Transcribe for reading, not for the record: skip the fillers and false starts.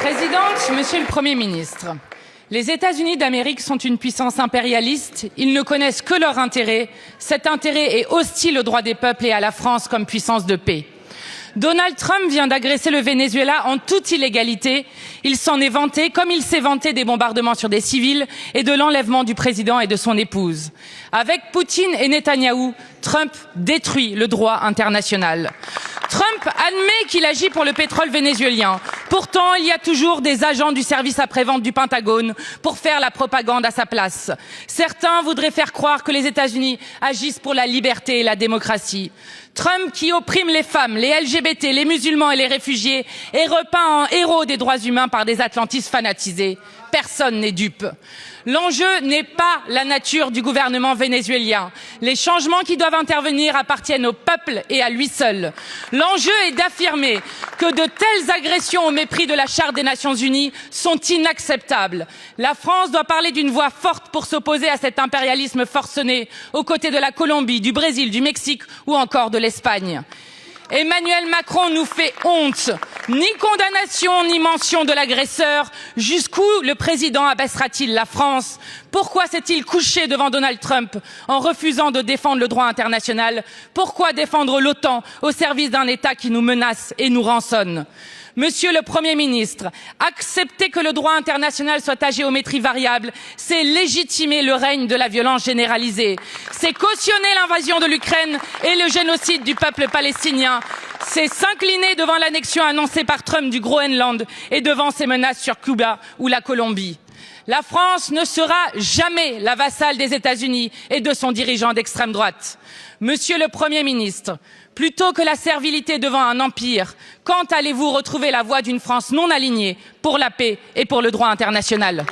Présidente, Monsieur le Premier ministre, les États-Unis d'Amérique sont une puissance impérialiste. Ils ne connaissent que leur intérêt. Cet intérêt est hostile aux droits des peuples et à la France comme puissance de paix. Donald Trump vient d'agresser le Venezuela en toute illégalité. Il s'en est vanté, comme il s'est vanté des bombardements sur des civils et de l'enlèvement du président et de son épouse. Avec Poutine et Netanyahou, Trump détruit le droit international. Trump admet qu'il agit pour le pétrole vénézuélien. Pourtant, il y a toujours des agents du service après-vente du Pentagone pour faire la propagande à sa place. Certains voudraient faire croire que les États-Unis agissent pour la liberté et la démocratie. Trump, qui opprime les femmes, les LGBT, les musulmans et les réfugiés, est repeint en héros des droits humains par des atlantistes fanatisés. Personne n'est dupe. L'enjeu n'est pas la nature du gouvernement vénézuélien. Les changements qui doivent intervenir appartiennent au peuple et à lui seul. L'enjeu est d'affirmer que de telles agressions au mépris de la Charte des Nations Unies sont inacceptables. La France doit parler d'une voix forte pour s'opposer à cet impérialisme forcené aux côtés de la Colombie, du Brésil, du Mexique ou encore de l'Espagne. Emmanuel Macron nous fait honte. Ni condamnation, ni mention de l'agresseur. Jusqu'où le président abaissera-t-il la France? Pourquoi s'est-il couché devant Donald Trump en refusant de défendre le droit international? Pourquoi défendre l'OTAN au service d'un État qui nous menace et nous rançonne? Monsieur le Premier ministre, accepter que le droit international soit à géométrie variable, c'est légitimer le règne de la violence généralisée. C'est cautionner l'invasion de l'Ukraine et le génocide du peuple palestinien. C'est s'incliner devant l'annexion annoncée par Trump du Groenland et devant ses menaces sur Cuba ou la Colombie. La France ne sera jamais la vassale des États-Unis et de son dirigeant d'extrême droite. Monsieur le Premier ministre, plutôt que la servilité devant un empire, quand allez-vous retrouver la voie d'une France non alignée pour la paix et pour le droit international ?